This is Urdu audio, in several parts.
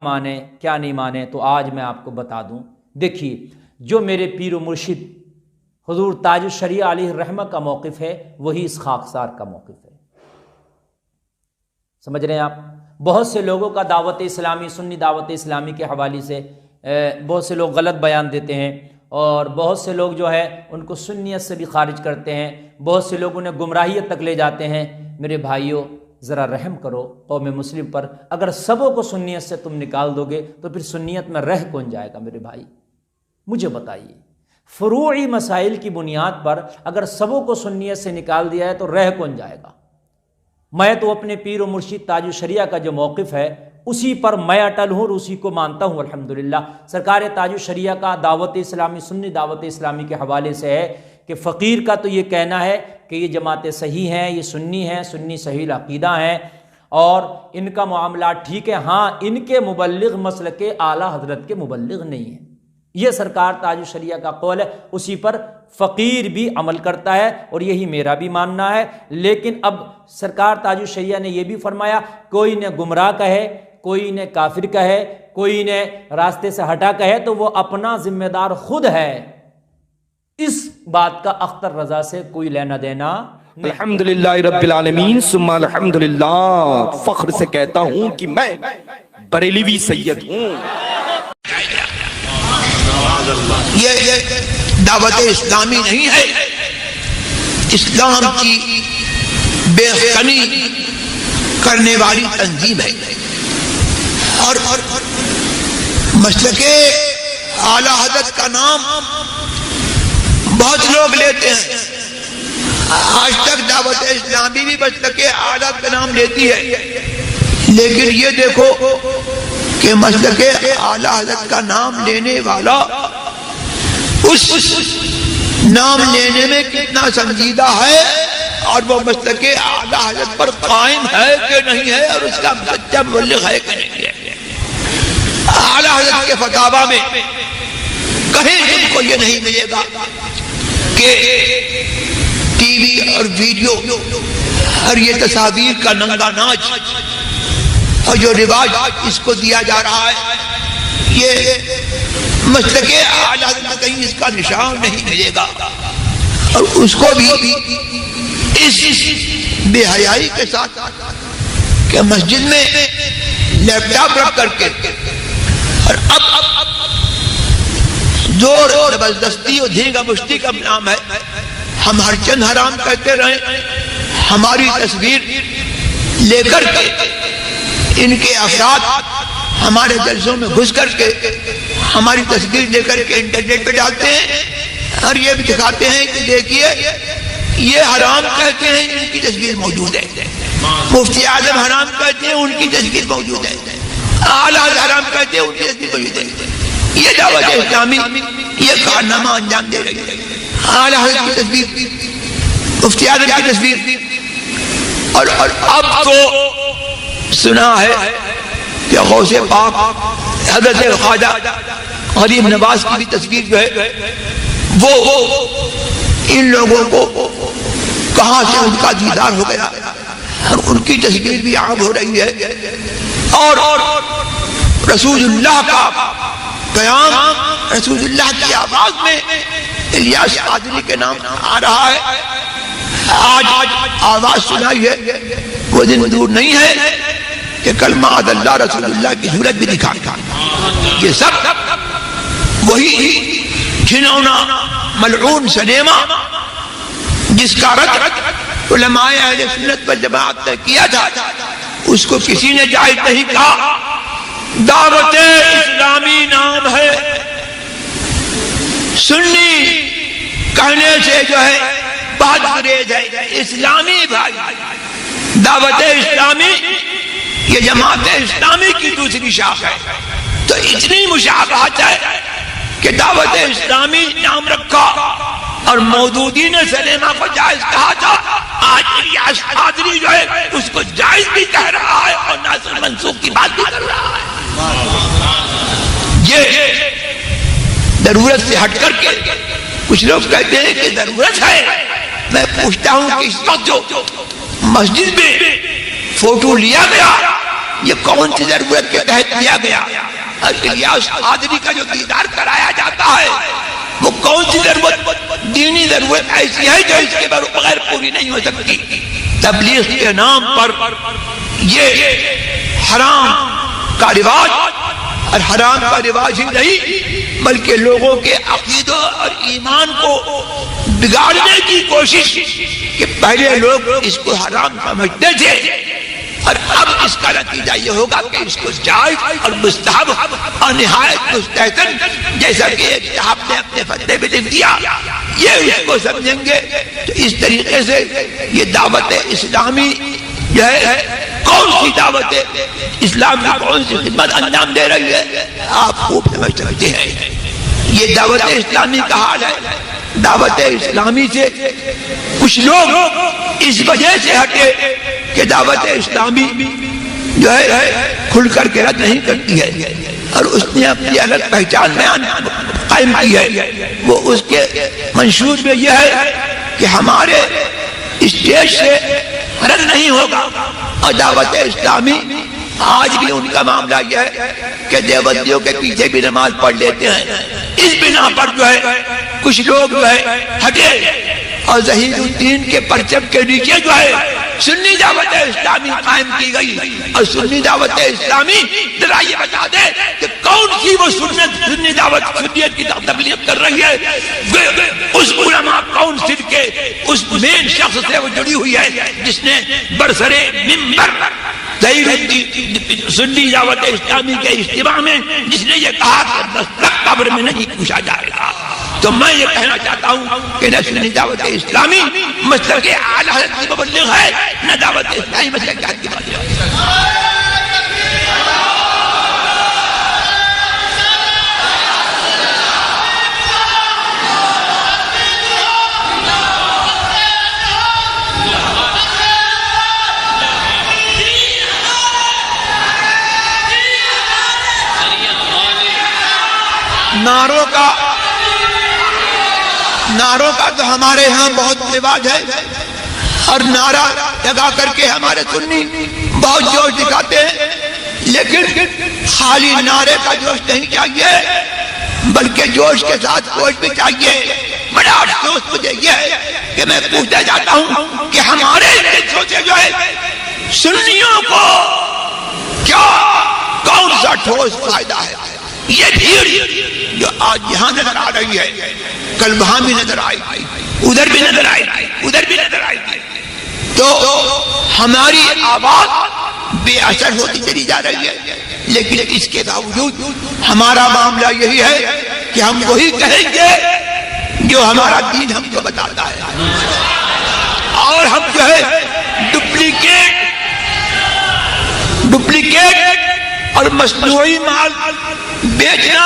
مانے کیا نہیں مانے تو آج میں آپ کو بتا دوں۔ دیکھیے، جو میرے پیر و مرشد حضور تاج الشریعہ علیہ الرحمہ کا موقف ہے وہی اس خاکسار کا موقف ہے۔ سمجھ رہے ہیں آپ؟ بہت سے لوگوں کا دعوت اسلامی، سنی دعوت اسلامی کے حوالے سے بہت سے لوگ غلط بیان دیتے ہیں، اور بہت سے لوگ جو ہے ان کو سنیت سے بھی خارج کرتے ہیں، بہت سے لوگ انہیں گمراہیت تک لے جاتے ہیں۔ میرے بھائیوں، ذرا رحم کرو قوم مسلم پر۔ اگر سبوں کو سنیت سے تم نکال دو گے تو پھر سنیت میں رہ کون جائے گا؟ میرے بھائی مجھے بتائیے، فروعی مسائل کی بنیاد پر اگر سبوں کو سنیت سے نکال دیا ہے تو رہ کون جائے گا؟ میں تو اپنے پیر و مرشد تاج الشریعہ کا جو موقف ہے اسی پر میں اٹل ہوں اور اسی کو مانتا ہوں الحمدللہ۔ سرکار تاج الشریعہ کا دعوت اسلامی، سنی دعوت اسلامی کے حوالے سے ہے کہ فقیر کا تو یہ کہنا ہے کہ یہ جماعتیں صحیح ہیں، یہ سنی ہیں، سنی صحیح العقیدہ ہیں اور ان کا معاملات ٹھیک ہے، ہاں ان کے مبلغ مسلک اعلیٰ حضرت کے مبلغ نہیں ہیں۔ یہ سرکار تاج الشریعہ کا قول ہے، اسی پر فقیر بھی عمل کرتا ہے اور یہی میرا بھی ماننا ہے۔ لیکن اب سرکار تاج الشریعہ نے یہ بھی فرمایا، کوئی نے گمراہ کہے، کوئی نے کافر کہے، کوئی نے راستے سے ہٹا کہے تو وہ اپنا ذمہ دار خود ہے، اس بات کا اختر رضا سے کوئی لینا دینا نہیں۔ الحمدللہ رب العالمین ثم الحمدللہ، فخر سے کہتا ہوں کہ میں بریلوی سید ہوں۔ یہ دعوت اسلامی نہیں ہے، اسلام کی بے خنی کرنے والی تنظیم ہے، اور مسلک اعلیٰ حضرت کا نام بہت لوگ لیتے ہیں۔ آج تک دعوت اسلامی بھی مسلک اعلیٰ کا نام لیتی ہے، لیکن یہ دیکھو کہ مسلک اعلیٰ حضرت کا نام لینے والا اس نام لینے میں کتنا سنجیدہ ہے، اور وہ مسلک اعلیٰ حضرت پر قائم ہے کہ نہیں ہے، اور اس کا سچا مبلغ ہے کہ نہیں ہے۔ اعلیٰ حضرت کے فتاویٰ میں کہیں تم کو یہ نہیں ملے گا کہ ٹی وی اور ویڈیو اور یہ تصاویر کا ننگا ناچ اور جو رواج اس کو دیا جا رہا ہے، یہ مسلک اعلیٰ حضرت میں کہیں اس کا نشان نہیں ملے گا۔ اور اس کو بھی اس بے حیائی کے ساتھ کہ مسجد میں لیپ ٹاپ رکھ کر کے اور اب زور زبردستی اور دھینگا مشتی کا نام ہے، ہم ہر چند حرام کہتے رہیں، ہماری تصویر لے کر کے ان کے افراد ہمارے جلسوں میں گھس کر کے ہماری تصویر لے کر کے انٹرنیٹ پہ ڈالتے ہیں اور یہ بھی دکھاتے ہیں کہ دیکھیے یہ حرام کہتے ہیں، ان کی تصویر موجود ہے۔ مفتی اعظم حرام کہتے ہیں، ان کی تصویر موجود ہے۔ اعلیٰ حرام کہتے ہیں، ان کی تصویر موجود ہے۔ یہ دعوت اسلامی یہ کارنامہ انجام دے رہی ہے۔ اعلیٰ حضرت کی تصویر، مفتی اعظم کی تصویر، اور اب تو سنا ہے کہ غوث پاک حضرت خواجہ غریب نواز کی بھی تصویر جو ہے وہ ان لوگوں کو کہاں سے ان کا دیدار ہو گیا، اور ان کی تصویر بھی عام ہو رہی ہے، اور رسول اللہ کا قیام، رسول اللہ کی آواز میں الیاس قادری کے نام آ رہا ہے۔ آج آواز سنائی ہے، وہ دن دور نہیں ہے کہ کلمہ اللہ رسول اللہ کی صورت بھی دکھا۔ یہ سب وہی گھنونا ملعون سنیما جس کا رد علماء اہل سنت والجماعت نے کیا تھا، اس کو کسی نے جائز نہیں کہا۔ دعوت اسلامی نام ہے، سنی کہنے سے جو ہے بات گریز ہے، اسلامی بھائی دعوت اسلامی یہ جماعت اسلامی کی دوسری شاخ ہے۔ تو اتنی مشابہت ہے کہ دعوت اسلامی نام رکھا اور مودودین سلیمہ کو جائز کہا تھا، آج الیاس قادری جو ہے اس کو جائز بھی کہہ رہا ہے اور ناسخ منسوخ کی بات بھی کر رہا ہے۔ یہ ضرورت سے ہٹ کر کے کچھ لوگ کہتے ہیں کہ ضرورت ہے۔ میں پوچھتا ہوں کہ اس وقت جو مسجد میں فوٹو لیا گیا یہ کون سی ضرورت کے تحت کیا گیا؟ اور الیاس قادری کا جو دیدار کرایا جاتا ہے وہ کون سی ضرورت، دینی ضرورت ایسی ہے جو اس کے بغیر پوری نہیں ہو سکتی؟ تبلیغ کے نام پر یہ حرام کا رواج، اور حرام کا رواج ہی نہیں بلکہ لوگوں کے عقیدوں اور ایمان کو بگاڑنے کی کوشش، کہ پہلے لوگ اس کو حرام سمجھتے تھے اور اب اس کا نتیجہ یہ ہوگا کہ اس کو جائز اور مستحب اور نہایت مستحسن، جیسا کہ ایک صاحب نے اپنے فتوے میں لکھ دیا، یہ اس کو سمجھیں گے۔ تو اس طریقے سے یہ دعوت اسلامی جو ہے، کون سی دعوت اسلام کی کون سی خدمت انجام دے رہی ہے، آپ خوب سمجھ سکتے ہیں۔ یہ دعوت اسلامی کا حال ہے۔ دعوت اسلامی سے کچھ لوگ اس وجہ سے ہٹے کہ دعوت اسلامی جو ہے کھل کر کے رد نہیں کرتی ہے، اور اس نے اپنی الگ پہچان قائم کی ہے۔ وہ اس کے منشور میں یہ ہے کہ ہمارے اسٹیج سے رد نہیں ہوگا، اور دعوت اسلامی آج بھی ان کا معاملہ یہ ہے کہ دیوبندیوں کے پیچھے بھی نماز پڑھ لیتے ہیں۔ اس بنا پر جو ہے کچھ لوگ جو ہے ہٹے، اور ظہیر الدین کے پرچم کے نیچے جو ہے سنی دعوت اسلامی قائم کی گئی۔ اور سنی دعوت اسلامی ذرا یہ بتا دے کہ کون سی وہ سنی دعوت سنیت کی تبلیغ کر رہی ہے، اس علماء کونسل کے اس مین شخص سے وہ جڑی ہوئی ہے جس نے برسرے ممبر ظہیر الدین سنی دعوت اسلامی کے اجتماع میں جس نے یہ کہا کہ دستک قبر میں نہیں پوچھا جائے گا۔ تو میں یہ کہنا چاہتا ہوں کہ نہ سنی دعوت اسلامی مسلک اعلی حضرت کی مبلغ ہے، نہ دعوت اسلامی مسلک جہاد کی مبلغ ہے۔ نعروں کا تو ہمارے ہاں بہت رواج ہے، اور نعرہ لگا کر کے ہمارے سنی بہت جوش دکھاتے ہیں، لیکن خالی نعرے کا جوش نہیں چاہیے بلکہ جوش کے ساتھ کوش بھی چاہیے۔ بڑا افسوس مجھے یہ ہے کہ میں پوچھتا جاتا ہوں کہ ہمارے سوچے جو ہے سنیوں کو کیا کون سا ٹھوس فائدہ ہے؟ یہ بھیڑ جو آج یہاں نظر آ رہی ہے، کل وہاں بھی نظر آئی، ادھر بھی نظر آئی، ادھر بھی نظر آئی، تو ہماری آواز بے اثر ہوتی چلی جا رہی ہے۔ لیکن اس کے باوجود ہمارا معاملہ یہی ہے کہ ہم وہی کہیں گے جو ہمارا دین ہم کو بتاتا ہے، اور ہم جو ہے ڈپلیکیٹ اور مصنوعی مال بیچنا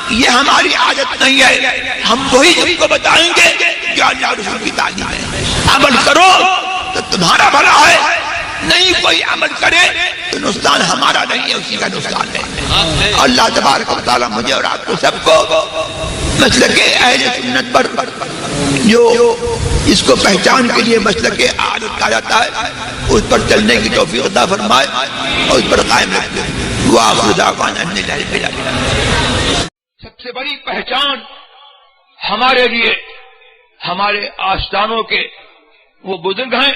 یہ ہماری عادت نہیں ہے۔ ہم وہی تم کو بتائیں گے جو اللہ رسول کی تعلیم ہے۔ عمل کرو تو تمہارا بھلا ہے، نہیں کوئی عمل کرے تو نقصان ہمارا نہیں ہے، اسی کا نقصان ہے۔ اللہ تبارک و تعالی مجھے اور آپ کو سب کو مسلک اہل سنت پر جو اس کو پہچان کے لیے مسلک عادت کہا جاتا ہے اس پر چلنے کی توفیق عطا فرمائے اور اس پر قائم رکھے۔ وآخر دعوانا ان الحمد للہ۔ سب سے بڑی پہچان ہمارے لیے ہمارے آستانوں کے وہ بزرگ ہیں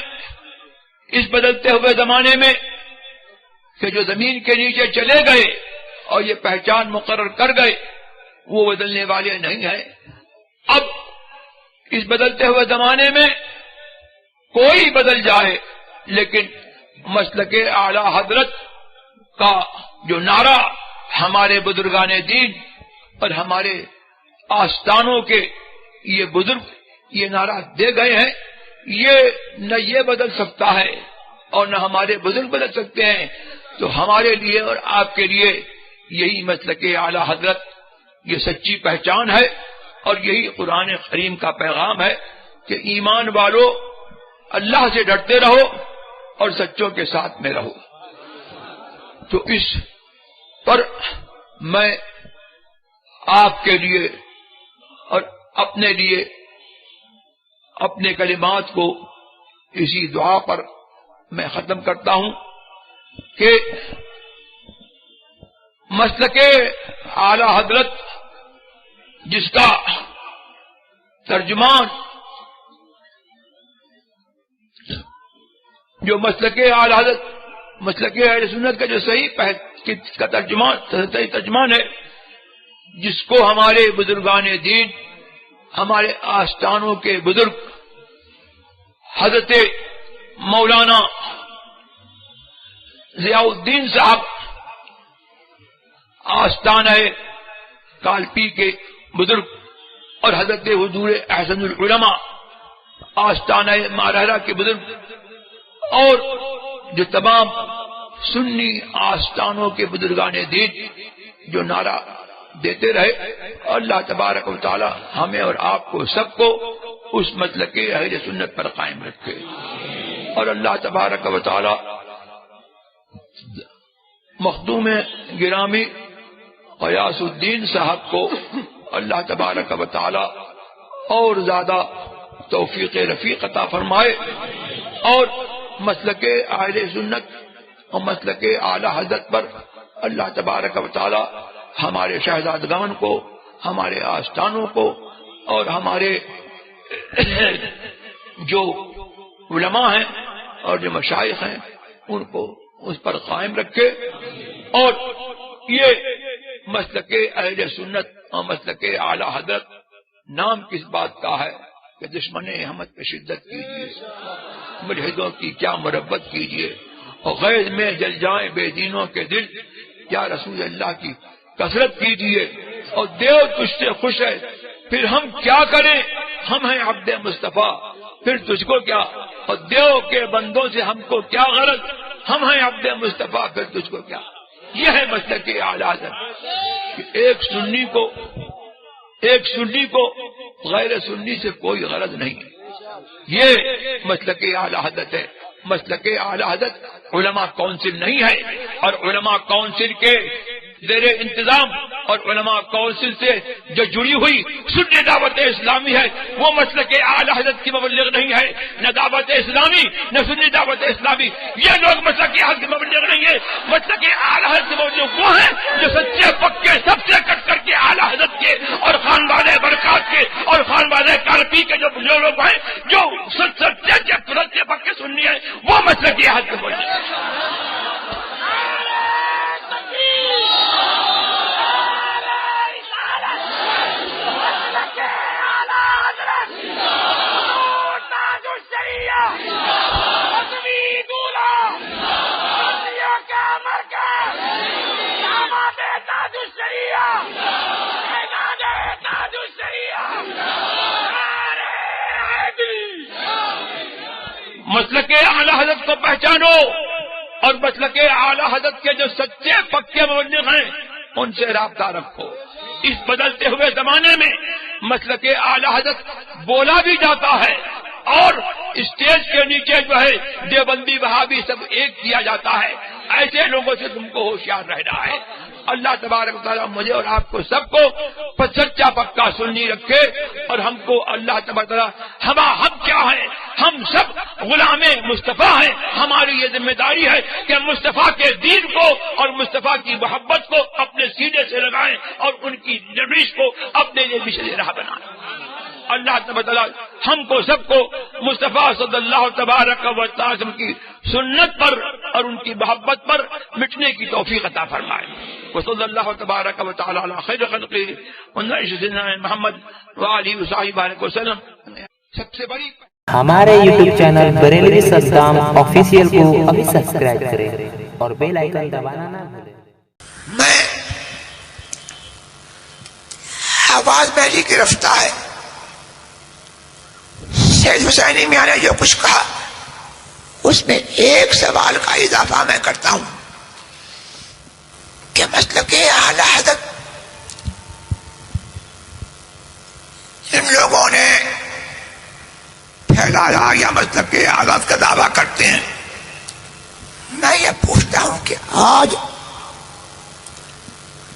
اس بدلتے ہوئے زمانے میں کہ جو زمین کے نیچے چلے گئے اور یہ پہچان مقرر کر گئے، وہ بدلنے والے نہیں ہیں۔ اب اس بدلتے ہوئے زمانے میں کوئی بدل جائے لیکن مسلک اعلی حضرت کا جو نعرہ ہمارے بزرگان دین اور ہمارے آستانوں کے یہ بزرگ یہ نعرہ دے گئے ہیں، یہ نہ یہ بدل سکتا ہے اور نہ ہمارے بزرگ بدل سکتے ہیں۔ تو ہمارے لیے اور آپ کے لیے یہی مسلک اعلی حضرت یہ سچی پہچان ہے، اور یہی قرآن کریم کا پیغام ہے کہ ایمان والو اللہ سے ڈرتے رہو اور سچوں کے ساتھ میں رہو۔ تو اس پر میں آپ کے لیے اور اپنے لیے اپنے کلمات کو اسی دعا پر میں ختم کرتا ہوں کہ مسلک اعلی حضرت جس کا ترجمان جو مسلک اعلی حضرت مسلک اہل سنت کا جو صحیح کا ترجمان ہے، جس کو ہمارے بزرگان دین، ہمارے آستانوں کے بزرگ حضرت مولانا ضیاء الدین صاحب آستانہ کالپی کے بزرگ اور حضرت حضور احسن العلماء آستانہ مارہرہ کے بزرگ اور جو تمام سنی آستانوں کے بزرگان دین جو نعرہ دیتے رہے، اللہ تبارک و تعالی ہمیں اور آپ کو سب کو اس مسلک اہل سنت پر قائم رکھے، اور اللہ تبارک و تعالی مخدوم گرامی غیاث الدین صاحب کو اللہ تبارک و تعالی اور زیادہ توفیق رفیق عطا فرمائے، اور مسلک اہل سنت اور مسلک اعلی حضرت پر اللہ تبارک و تعالی ہمارے شہزادگان کو، ہمارے آستانوں کو اور ہمارے جو علماء ہیں اور جو مشائخ ہیں ان کو اس پر قائم رکھے۔ اور یہ مسلک اہل سنت اور مسلک اعلی حضرت نام کس بات کا ہے کہ دشمن احمد پہ شدت کیجیے، ملحدوں کی کیا مربت کیجیے، اور غیظ میں جل جائیں بے دینوں کے دل، یا رسول اللہ کی کثرت کیجیے، اور دیو تجھ سے خوش ہے، پھر ہم کیا کریں، ہم ہیں عبد مصطفیٰ، پھر تجھ کو کیا، اور دیو کے بندوں سے ہم کو کیا غرض، ہم ہیں عبد مصطفیٰ، پھر تجھ کو کیا۔ یہ ہے مسلک اعلی حضرت، ایک سنی کو غیر سنی سے کوئی غرض نہیں، یہ مسلک اعلی حضرت ہے۔ مسلک اعلی حضرت علماء کونسل نہیں ہے، اور علماء کونسل کے زیر انتظام اور علماء کونسل سے جو جڑی ہوئی سنی دعوت اسلامی ہے، وہ مسلک اعلی حضرت کی مبلغ نہیں ہے، نہ دعوت اسلامی نہ سنی دعوت اسلامی، یہ لوگ مسلک اعلی کے مبلغ نہیں ہے۔ مسلک اعلی حضرت کے مبلغ وہ ہیں جو سچے پکے سب سے کٹ کر کے اعلی حضرت کے اور خان والے برکات کے اور خان والے کالپی کے جو لوگ ہیں جو سچے پکے سنی ہیں، وہ مسلک اعلی کے مبلغ ہیں۔ مسلک اعلی حضرت کو پہچانو، اور مسلک اعلی حضرت کے جو سچے پکے مبلغ ہیں ان سے رابطہ رکھو۔ اس بدلتے ہوئے زمانے میں مسلک اعلی حضرت بولا بھی جاتا ہے، اور اسٹیج کے نیچے جو ہے دیوبندی وہابی سب ایک کیا جاتا ہے۔ ایسے لوگوں سے تم کو ہوشیار رہنا ہے۔ اللہ تبارک و تعالیٰ مجھے اور آپ کو سب کو سچا پکا سنی رکھے، اور ہم کو اللہ تبارک و تعالیٰ ہم کیا ہیں، ہم سب غلام مصطفیٰ ہیں۔ ہماری یہ ذمہ داری ہے کہ مصطفیٰ کے دین کو اور مصطفیٰ کی محبت کو اپنے سینے سے لگائیں، اور ان کی نویش کو اپنے لیے مشعل راہ بنائیں۔ اللہ تعالیٰ ہم کو سب کو مصطفیٰ صلی اللہ تبارک و تعالی کی سنت پر اور ان کی محبت پر مٹنے کی توفیق عطا فرمائے۔ وصلی اللہ تبارک و تعالی علی خیر خلقہ سیدنا محمد وآلہ وصحبہ وسلم۔ سب سے بڑی ہمارے YouTube channel Barelvi Saddam official کو ابھی سبسکرائب کریں اور بیل آئیکن دبانا نہ بھولیں۔ میں آواز میری گرفتار ہے۔ سید حسینی میاں نے جو کچھ کہا اس میں ایک سوال کا اضافہ میں کرتا ہوں کہ مسلک اعلی حضرت ان لوگوں نے پھیلایا یا مسلک اعلی حضرت کا دعویٰ کرتے ہیں، میں یہ پوچھتا ہوں کہ آج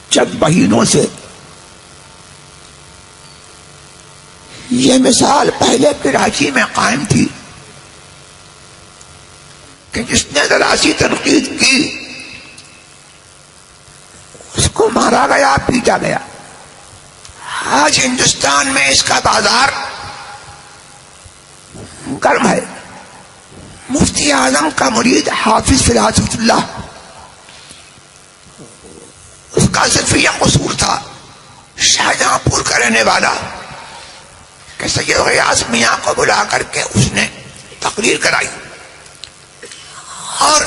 چند مہینوں سے یہ مثال پہلے کراچی میں قائم تھی کہ جس نے ذرا سی تنقید کی اس مارا گیا، پیٹا گیا. آج ہندوستان میں اس کا بازار گرم ہے. مفتی اعظم کا مرید حافظ فراست اللہ، اس کا صرف یہ قصور تھا، شاہجہاں پور کا رہنے والا، کہ سید غیاث میاں کو بلا کر کے اس نے تقریر کرائی. اور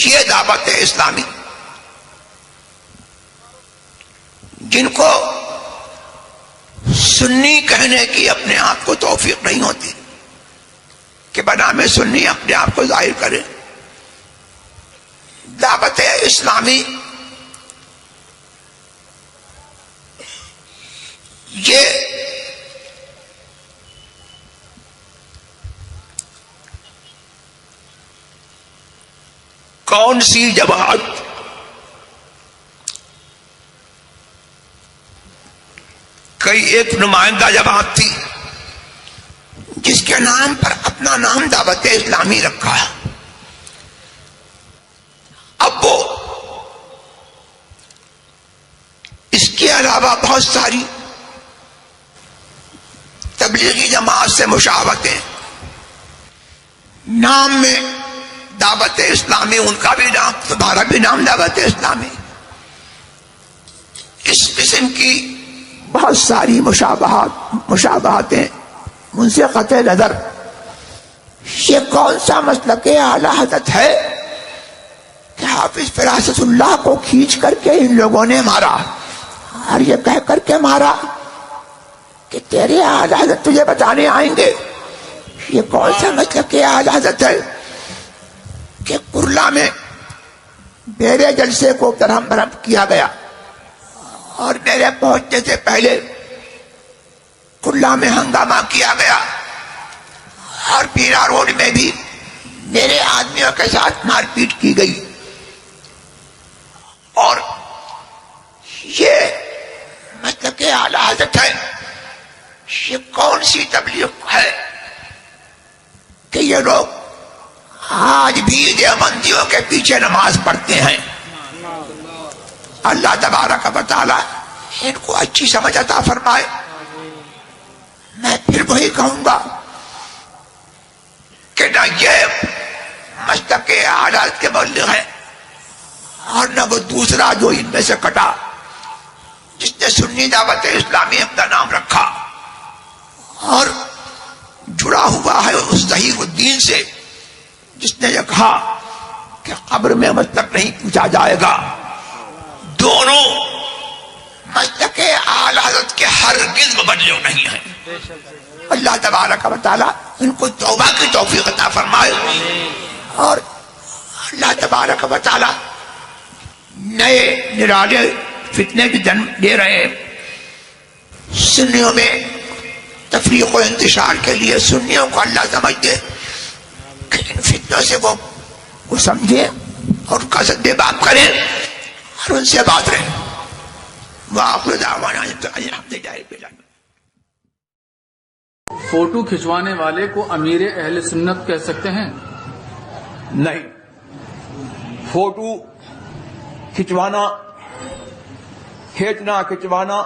یہ دعوت اسلامی جن کو سنی کہنے کی اپنے آپ کو توفیق نہیں ہوتی کہ بنام سنی اپنے آپ کو ظاہر کرے، دعوت اسلامی یہ کون سی جماعت کئی ایک نمائندہ جماعت تھی جس کے نام پر اپنا نام دعوت اسلامی رکھا. اب وہ اس کے علاوہ بہت ساری تبلیغی جماعت سے مشابہتیں، نام میں دعوت اسلامی، ان کا بھی نام، تمہارا بھی نام دعوت اسلامی. اس قسم کی بہت ساری مشابہتیں ان سے قطع نظر. یہ کون سا مسلک اعلی حضرت ہے کہ حافظ فراست اللہ کو کھینچ کر کے ان لوگوں نے مارا اور یہ کہہ کر کے مارا کہ تیرے اعلی حضرت تجھے بچانے آئیں گے. یہ کون سا مسلک اعلی حضرت ہے کہ کرلا میں میرے جلسے کو درہم برہم کیا گیا اور میرے پہنچنے سے پہلے کرلا میں ہنگامہ کیا گیا اور پیرا روڈ میں بھی میرے آدمیوں کے ساتھ مار پیٹ کی گئی. اور یہ مطلب کہ اعلی حضرت ہے. یہ کون سی تبلیغ ہے کہ یہ لوگ آج بھی دیوبندیوں کے پیچھے نماز پڑھتے ہیں. اللہ تبارک و تعالی ان کو اچھی سمجھ عطا فرمائے. میں پھر وہی کہوں گا کہ نہ یہ مسلک اعلی حضرت کے مبلغ ہیں اور نہ وہ دوسرا جو ان میں سے کٹا جس نے سنی دعوت اسلامی اپنا نام رکھا اور جڑا ہوا ہے اس ظہیر الدین سے جس نے یہ کہا کہ قبر میں مسلک نہیں پوچھا جائے گا. دونوں مسلک اعلی حضرت کے ہرگز مبلغ نہیں ہیں. اللہ تبارک و تعالی ان کو توبہ کی توفیق عطا فرمائے اور اللہ تبارک و تعالی نئے نرالے فتنے کی جنم دے رہے ہیں. سنیوں میں تفریق و انتشار کے لیے سنیوں کو اللہ سمجھ دے کہ ان فتنوں سے وہ سمجھے اور ان کا سد باب کریں اور ان سے بات رہیں. وآخر دعوانا الحمدللہ رب العالمین. فوٹو کھنچوانے والے کو امیر اہل سنت کہہ سکتے ہیں؟ نہیں. فوٹو کھنچوانا، کھینچنا، کھنچوانا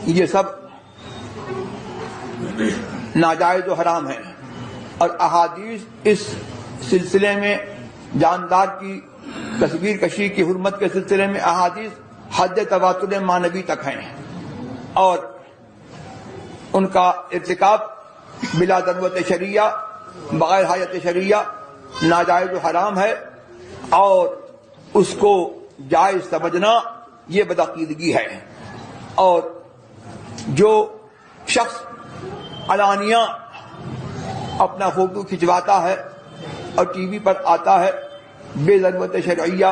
یہ سب ناجائز و حرام ہے. اور احادیث اس سلسلے میں جاندار کی تصویر کشی کی حرمت کے سلسلے میں احادیث حد تواتر مانوی تک ہیں اور ان کا ارتکاب بلا ضرورت شرعیہ، بغیر حاجت شرعیہ ناجائز و حرام ہے اور اس کو جائز سمجھنا یہ بدعقیدگی ہے. اور جو شخص علانیہ اپنا فوٹو کھنچواتا ہے اور ٹی وی پر آتا ہے بے ضرورت شرعیہ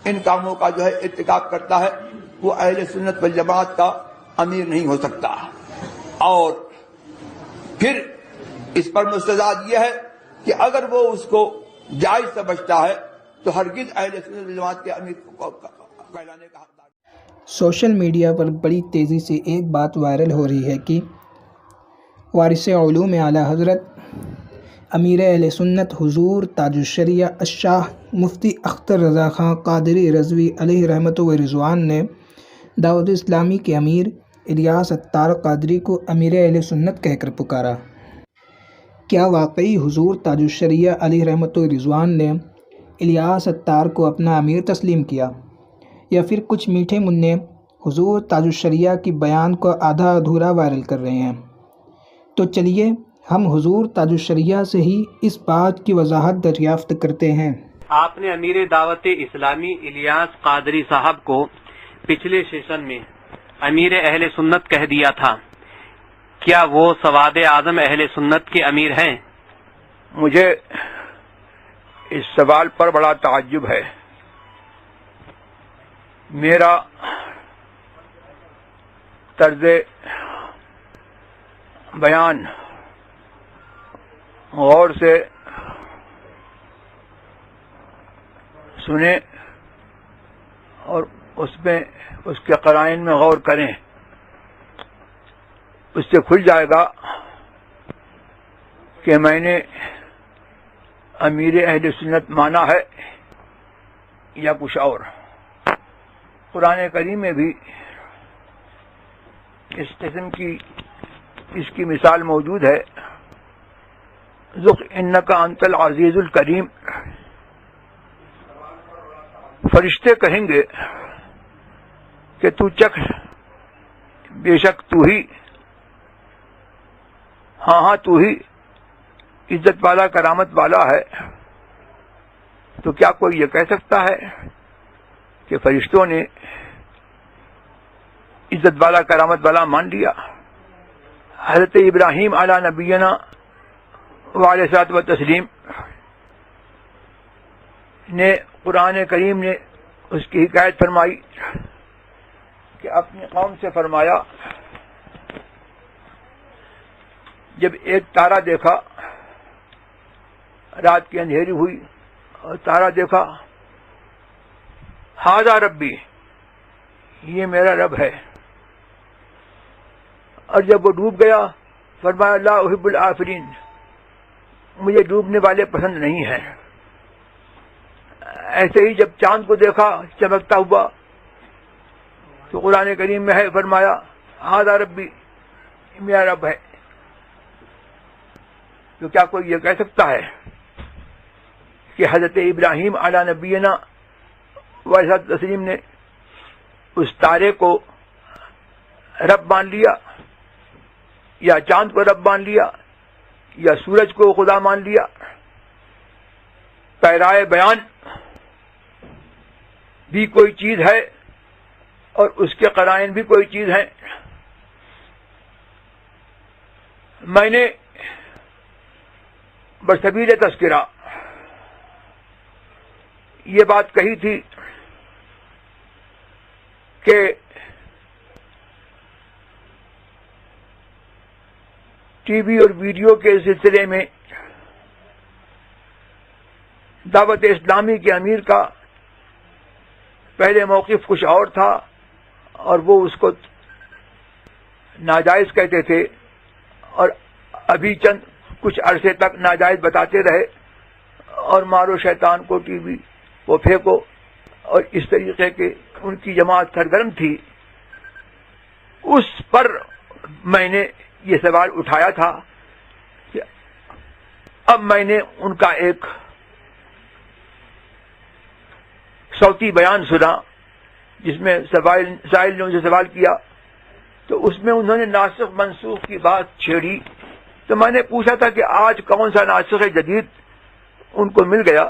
ان کاموں کا جو ہے ارتکاب کرتا ہے، وہ اہل سنت والجماعت کا امیر نہیں ہو سکتا. اور پھر اس پر مستزاد یہ ہے کہ اگر وہ اس کو جائز سمجھتا ہے تو ہرگز اہل سنت والجماعت کے امیر کو کہلانے کا حقدار. سوشل میڈیا پر بڑی تیزی سے ایک بات وائرل ہو رہی ہے کہ وارث علوم اعلیٰ حضرت امیر اہل سنت حضور تاج الشریعہ الشاہ مفتی اختر رضا خان قادری رضوی علیہ رحمت و رضوان نے دعوت اسلامی کے امیر الیاس اتار قادری کو امیر اہل سنت کہہ کر پکارا۔ کیا واقعی حضور تاج الشریعہ علیہ رحمت و رضوان نے الیاس اتار کو اپنا امیر تسلیم کیا، یا پھر کچھ میٹھے منع حضور تاج الشریعہ کی بیان کو آدھا ادھورا وائرل کر رہے ہیں؟ تو چلیے ہم حضور تاج الشریعہ سے ہی اس بات کی وضاحت دریافت کرتے ہیں۔ آپ نے امیر دعوت اسلامی الیاس قادری صاحب کو پچھلے سیشن میں امیر اہل سنت کہہ دیا تھا، کیا وہ سواد اعظم اہل سنت کے امیر ہیں؟ مجھے اس سوال پر بڑا تعجب ہے۔ میرا طرز بیان غور سے سنیں اور اس کے قرائن میں غور کریں، اس سے کھل جائے گا کہ میں نے امیر اہل سنت مانا ہے یا کچھ اور۔ قرآن کریم میں بھی اس قسم کی اس کی مثال موجود ہے۔ ذق انک انت العزیز الکریم، فرشتے کہیں گے کہ تو چکھ، بے شک تو ہی، ہاں تو ہی عزت والا کرامت والا ہے۔ تو کیا کوئی یہ کہہ سکتا ہے کہ فرشتوں نے عزت والا کرامت والا مان لیا؟ حضرت ابراہیم علی نبینا وعلیہ الصلوۃ والتسلیم نے قرآن کریم نے اس کی حکایت فرمائی کہ اپنی قوم سے فرمایا، جب ایک تارا دیکھا، رات کی اندھیری ہوئی اور تارا دیکھا، ھذا ربی، یہ میرا رب ہے، اور جب وہ ڈوب گیا فرمایا لا احب الآفلین، مجھے ڈوبنے والے پسند نہیں ہیں۔ ایسے ہی جب چاند کو دیکھا چمکتا ہوا تو قرآن کریم میں ہے فرمایا ھذا ربی، میرا رب ہے۔ تو کیا کوئی یہ کہہ سکتا ہے کہ حضرت ابراہیم علی نبینا وعلیہ تسلیم نے اس تارے کو رب مان لیا، یا چاند کو رب مان لیا، یا سورج کو خدا مان لیا؟ پیرائے بیان بھی کوئی چیز ہے اور اس کے قرائن بھی کوئی چیز ہے۔ میں نے بسبیل تذکرہ یہ بات کہی تھی کہ ٹی وی اور ویڈیو کے سلسلے میں دعوت اسلامی کے امیر کا پہلے موقف کچھ اور تھا، اور وہ اس کو ناجائز کہتے تھے، اور ابھی چند کچھ عرصے تک ناجائز بتاتے رہے، اور مارو شیطان کو ٹی وی وہ پھینکو، اور اس طریقے کے ان کی جماعت سرگرم تھی۔ اس پر میں نے یہ سوال اٹھایا تھا کہ اب میں نے ان کا ایک صوتی بیان سنا جس میں سائل نے ان سے سوال کیا، تو اس میں انہوں نے ناسخ منسوخ کی بات چھیڑی۔ تو میں نے پوچھا تھا کہ آج کون سا ناسخ جدید ان کو مل گیا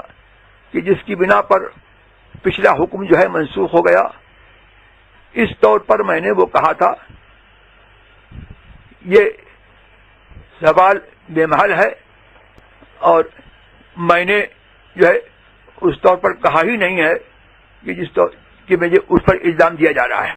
کہ جس کی بنا پر پچھلا حکم جو ہے منسوخ ہو گیا؟ اس طور پر میں نے وہ کہا تھا یہ سوال بے محل ہے، اور میں نے جو ہے اس طور پر کہا ہی نہیں ہے کہ جس طور کہ مجھے اس پر الزام دیا جا رہا ہے۔